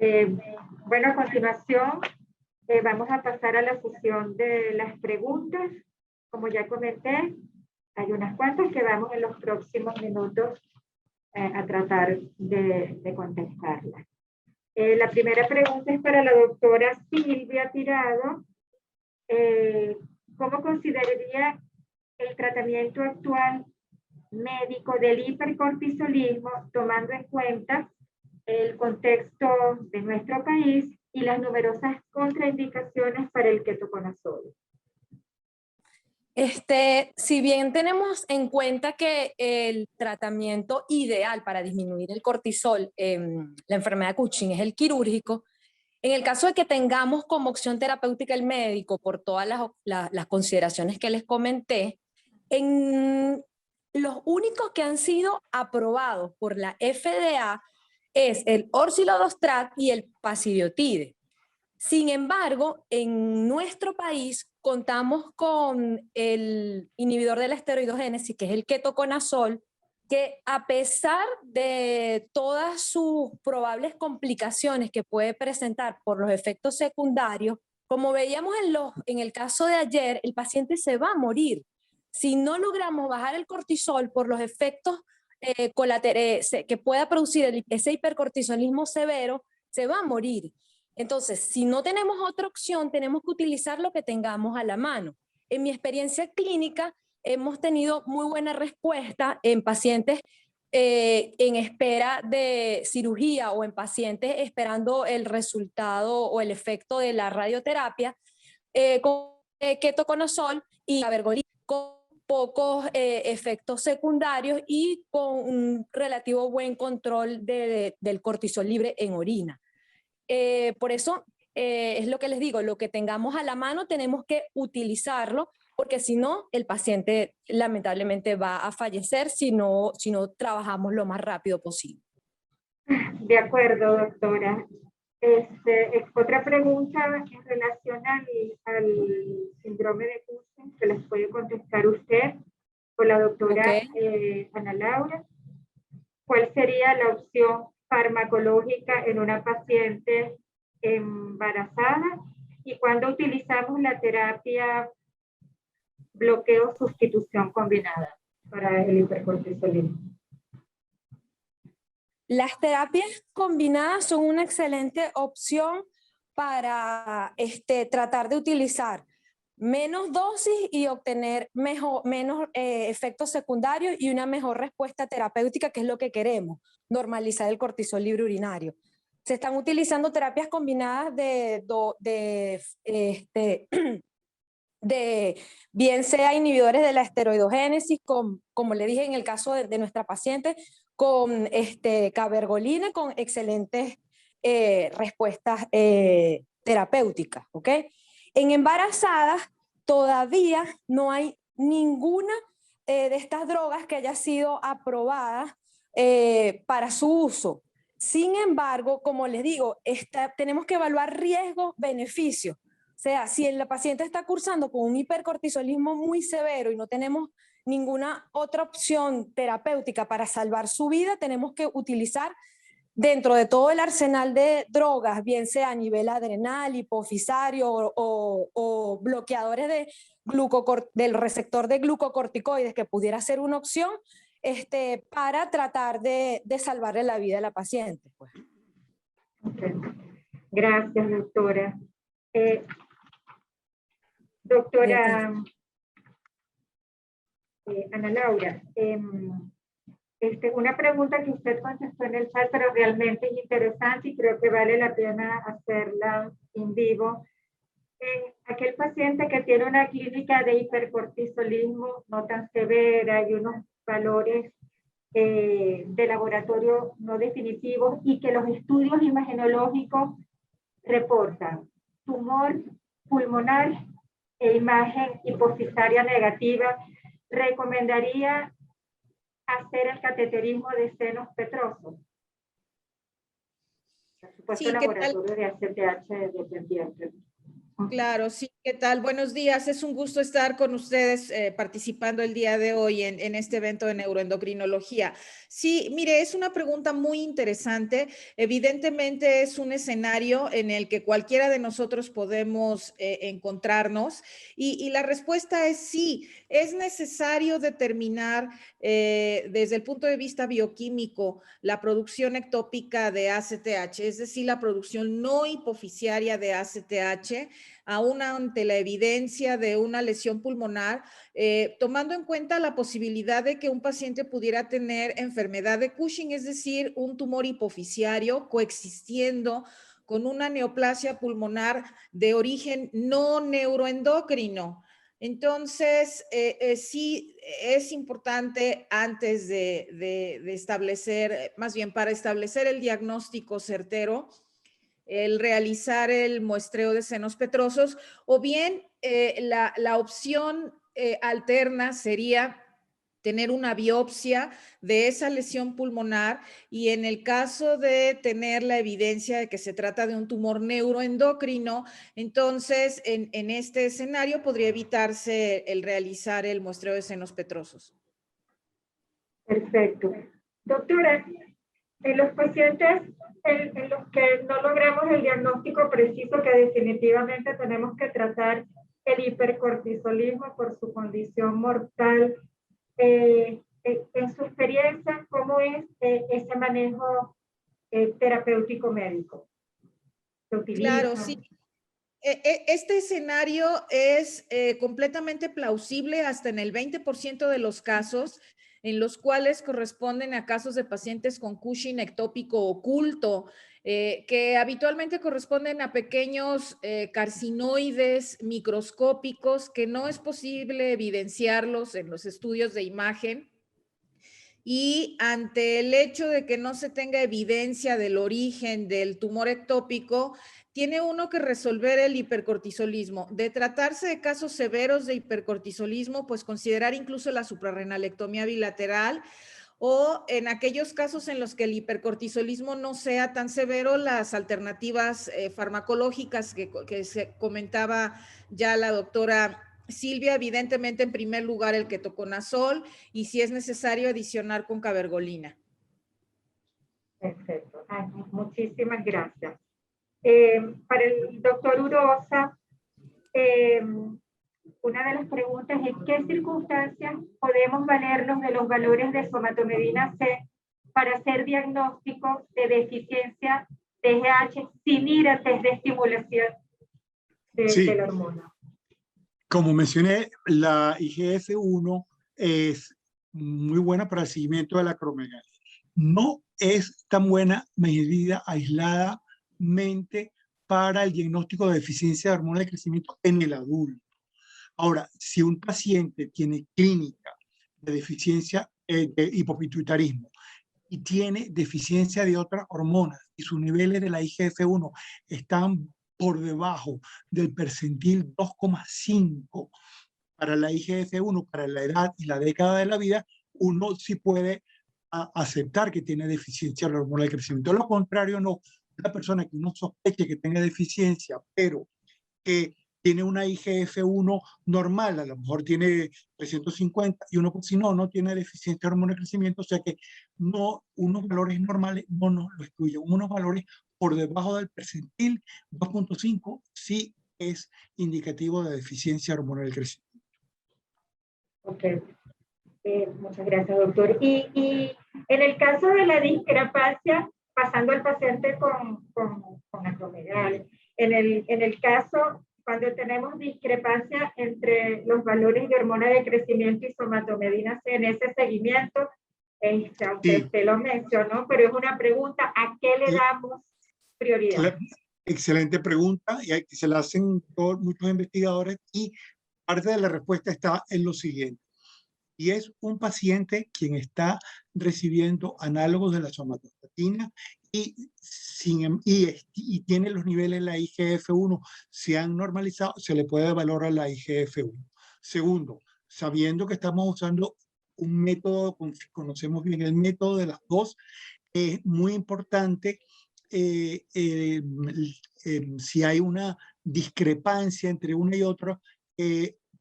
Eh, bueno, a continuación vamos a pasar a la sesión de las preguntas. Como ya comenté, hay unas cuantas que vamos en los próximos minutos a tratar de contestarlas. La primera pregunta es para la doctora Silvia Tirado. ¿Cómo consideraría el tratamiento actual médico del hipercortisolismo, tomando en cuenta el contexto de nuestro país y las numerosas contraindicaciones para el ketoconazol? Si bien tenemos en cuenta que el tratamiento ideal para disminuir el cortisol en la enfermedad de Cushing es el quirúrgico, en el caso de que tengamos como opción terapéutica el médico, por todas las consideraciones que les comenté, en los únicos que han sido aprobados por la FDA es el orsilodostrat y el pasidiotide. Sin embargo, en nuestro país contamos con el inhibidor de la esteroidogénesis, que es el ketoconazol, que a pesar de todas sus probables complicaciones que puede presentar por los efectos secundarios, como veíamos en el caso de ayer, el paciente se va a morir. Si no logramos bajar el cortisol por los efectos colaterales que pueda producir ese hipercortisolismo severo, se va a morir. Entonces, si no tenemos otra opción, tenemos que utilizar lo que tengamos a la mano. En mi experiencia clínica, hemos tenido muy buena respuesta en pacientes en espera de cirugía o en pacientes esperando el resultado o el efecto de la radioterapia con ketoconazol y cabergolina, con pocos efectos secundarios y con un relativo buen control del cortisol libre en orina. Por eso es lo que les digo, lo que tengamos a la mano tenemos que utilizarlo, porque si no, el paciente lamentablemente va a fallecer si no trabajamos lo más rápido posible. De acuerdo, doctora. Otra pregunta en relación al síndrome de Cushing, que les puede contestar usted o la doctora Ana Laura. ¿Cuál sería la opción farmacológica en una paciente embarazada? ¿Y cuándo utilizamos la terapia bloqueo-sustitución combinada para el hipercortisolismo? Las terapias combinadas son una excelente opción para tratar de utilizar menos dosis y obtener menos efectos secundarios y una mejor respuesta terapéutica, que es lo que queremos, normalizar el cortisol libre urinario. Se están utilizando terapias combinadas de bien sea inhibidores de la esteroidogénesis, como le dije en el caso de nuestra paciente, con cabergolina, con excelentes respuestas terapéuticas, ¿ok? En embarazadas todavía no hay ninguna de estas drogas que haya sido aprobada para su uso. Sin embargo, como les digo, tenemos que evaluar riesgo-beneficio. O sea, si la paciente está cursando con un hipercortisolismo muy severo y no tenemos ninguna otra opción terapéutica para salvar su vida, tenemos que utilizar dentro de todo el arsenal de drogas, bien sea a nivel adrenal, hipofisario o bloqueadores del receptor de glucocorticoides, que pudiera ser una opción para tratar de salvarle la vida a la paciente. Pues. Okay. Gracias, doctora. Doctora Ana Laura, una pregunta que usted contestó en el chat, pero realmente es interesante y creo que vale la pena hacerla en vivo. Aquel paciente que tiene una clínica de hipercortisolismo no tan severa y unos valores de laboratorio no definitivos y que los estudios imagenológicos reportan tumor pulmonar e imagen hipofisaria negativa, ¿recomendaría hacer el cateterismo de senos petrosos? Por supuesto, sí, laboratorio de ACTH dependiente. Claro, sí. ¿Qué tal? Buenos días. Es un gusto estar con ustedes participando el día de hoy en este evento de neuroendocrinología. Sí, mire, es una pregunta muy interesante. Evidentemente es un escenario en el que cualquiera de nosotros podemos encontrarnos y la respuesta es sí. Es necesario determinar desde el punto de vista bioquímico la producción ectópica de ACTH, es decir, la producción no hipofisiaria de ACTH, aún ante la evidencia de una lesión pulmonar, tomando en cuenta la posibilidad de que un paciente pudiera tener enfermedad de Cushing, es decir, un tumor hipofisiario coexistiendo con una neoplasia pulmonar de origen no neuroendocrino. Entonces, sí es importante antes de establecer, más bien para establecer el diagnóstico certero, el realizar el muestreo de senos petrosos, o bien la opción alterna sería tener una biopsia de esa lesión pulmonar y en el caso de tener la evidencia de que se trata de un tumor neuroendocrino, entonces en este escenario podría evitarse el realizar el muestreo de senos petrosos. Perfecto. Doctora, en los pacientes en los que no logramos el diagnóstico preciso, que definitivamente tenemos que tratar el hipercortisolismo por su condición mortal, en su experiencia, ¿cómo es ese manejo terapéutico médico? ¿Se utiliza? Claro, sí. Este escenario es completamente plausible hasta en el 20% de los casos, en los cuales corresponden a casos de pacientes con Cushing ectópico oculto, que habitualmente corresponden a pequeños carcinoides microscópicos que no es posible evidenciarlos en los estudios de imagen. Y ante el hecho de que no se tenga evidencia del origen del tumor ectópico, tiene uno que resolver el hipercortisolismo. De tratarse de casos severos de hipercortisolismo, pues considerar incluso la suprarrenalectomía bilateral, o en aquellos casos en los que el hipercortisolismo no sea tan severo, las alternativas farmacológicas que se comentaba ya la doctora Silvia, evidentemente en primer lugar el ketoconazol y si es necesario adicionar con cabergolina. Perfecto. Ay, muchísimas gracias. Para el doctor Urosa, una de las preguntas es ¿qué circunstancias podemos valernos de los valores de somatomedina C para hacer diagnóstico de deficiencia de GH sin ir a test de estimulación de la hormona? Como mencioné, la IGF-1 es muy buena para el seguimiento de la acromegalia. No es tan buena medida aisladamente para el diagnóstico de deficiencia de hormona de crecimiento en el adulto. Ahora, si un paciente tiene clínica de deficiencia de hipopituitarismo y tiene deficiencia de otras hormonas y sus niveles de la IGF-1 están por debajo del percentil 2,5 para la IGF-1, para la edad y la década de la vida, uno sí puede aceptar que tiene deficiencia de la hormona del crecimiento. Lo contrario, no. Una persona que uno sospeche que tenga deficiencia, pero que tiene una IGF-1 normal, a lo mejor tiene 350 y uno, pues, si no tiene deficiencia de hormona de crecimiento, o sea que no, unos valores normales no nos lo excluyen, unos valores por debajo del percentil 2,5 sí es indicativo de deficiencia hormonal del crecimiento. Ok, muchas gracias, doctor. Y en el caso de la discrepancia, pasando al paciente con acromegalia, en el caso cuando tenemos discrepancia entre los valores de hormona de crecimiento y somatomedina C en ese seguimiento, aunque usted lo mencionó, pero es una pregunta, ¿a qué le damos prioridad? Excelente pregunta, y se la hacen muchos investigadores, y parte de la respuesta está en lo siguiente. Y es un paciente quien está recibiendo análogos de la somatostatina y tiene los niveles de la IGF-1, se han normalizado, se le puede valorar la IGF-1. Segundo, sabiendo que estamos usando un método, conocemos bien el método de las dos, es muy importante si hay una discrepancia entre una y otra,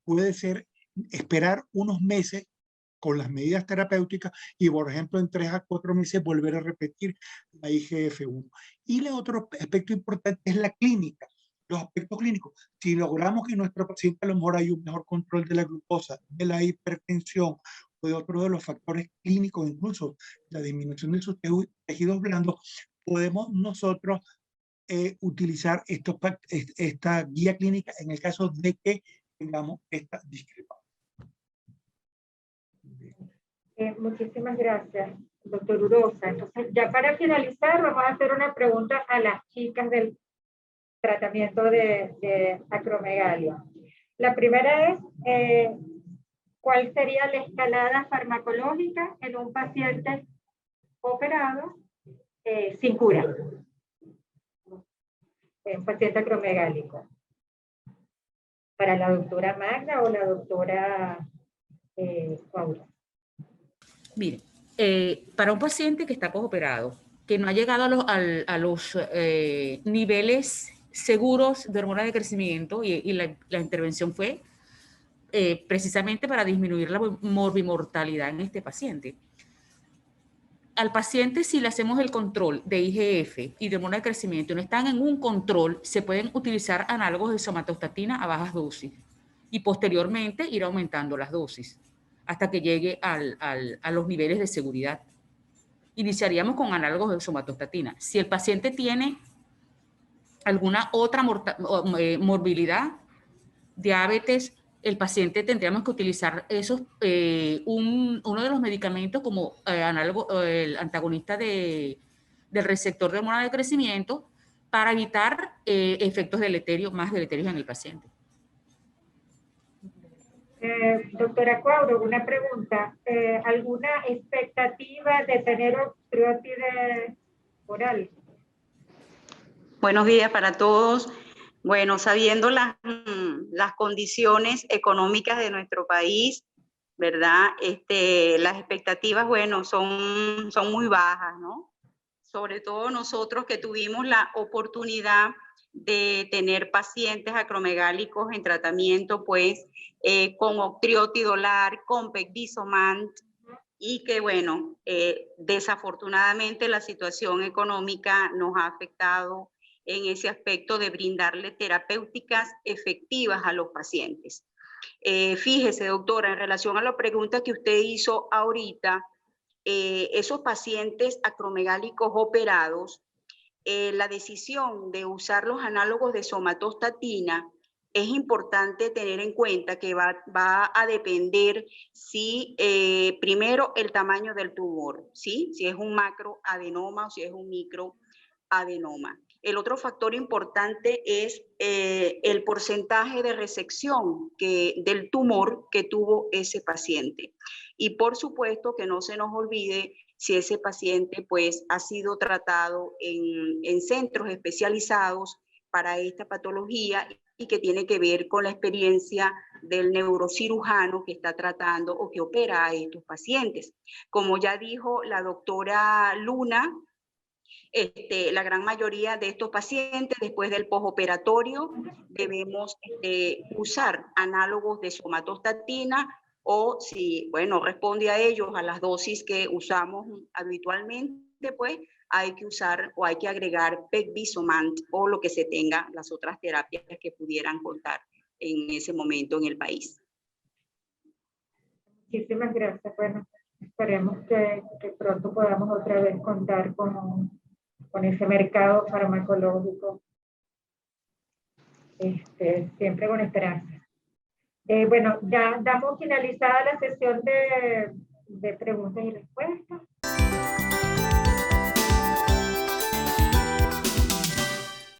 puede ser esperar unos meses con las medidas terapéuticas y, por ejemplo, en 3 a 4 meses volver a repetir la IGF-1. Y el otro aspecto importante es la clínica, los aspectos clínicos. Si logramos que nuestro paciente a lo mejor hay un mejor control de la glucosa, de la hipertensión o de otros de los factores clínicos, incluso la disminución de sus tejidos blandos, podemos nosotros utilizar esta guía clínica en el caso de que tengamos esta discrepancia. Muchísimas gracias, doctor Urosa. Entonces, ya para finalizar, vamos a hacer una pregunta a las chicas del tratamiento de acromegalia. La primera es, ¿cuál sería la escalada farmacológica en un paciente operado sin cura? Un paciente acromegálico. Para la doctora Magda o la doctora Paula. Mire, para un paciente que está postoperado, que no ha llegado a los niveles seguros de hormona de crecimiento y la intervención fue precisamente para disminuir la morbimortalidad en este paciente. Al paciente, si le hacemos el control de IGF y de hormona de crecimiento y no están en un control, se pueden utilizar análogos de somatostatina a bajas dosis y posteriormente ir aumentando las dosis hasta que llegue a los niveles de seguridad. Iniciaríamos con análogos de somatostatina. Si el paciente tiene alguna otra morbilidad, diabetes, el paciente tendríamos que utilizar uno de los medicamentos como análogo, el antagonista del receptor de hormona de crecimiento para evitar efectos deleterios, más deleterios en el paciente. Doctora Cuadro, una pregunta. ¿Alguna expectativa de tener osteoartritis oral? Buenos días para todos. Bueno, sabiendo las condiciones económicas de nuestro país, ¿verdad? Las expectativas, bueno, son muy bajas, ¿no? Sobre todo nosotros que tuvimos la oportunidad de tener pacientes acromegálicos en tratamiento, pues, con octriotidolar, con pegvisomant, y que, bueno, desafortunadamente la situación económica nos ha afectado en ese aspecto de brindarle terapéuticas efectivas a los pacientes. Fíjese, doctora, en relación a la pregunta que usted hizo ahorita, esos pacientes acromegálicos operados, la decisión de usar los análogos de somatostatina, es importante tener en cuenta que va a depender si, primero, el tamaño del tumor, ¿sí? Si es un macroadenoma o si es un microadenoma. El otro factor importante es el porcentaje de resección del tumor que tuvo ese paciente. Y por supuesto que no se nos olvide si ese paciente pues ha sido tratado en centros especializados para esta patología y que tiene que ver con la experiencia del neurocirujano que está tratando o que opera a estos pacientes. Como ya dijo la doctora Luna, la gran mayoría de estos pacientes después del postoperatorio debemos usar análogos de somatostatina o si, bueno, responde a ellos a las dosis que usamos habitualmente, pues hay que usar o hay que agregar pegvisomant o lo que se tenga, las otras terapias que pudieran contar en ese momento en el país. Muchísimas gracias. Bueno, esperemos que pronto podamos otra vez contar con ese mercado farmacológico, siempre con esperanza. Bueno, ya damos finalizada la sesión de preguntas y respuestas.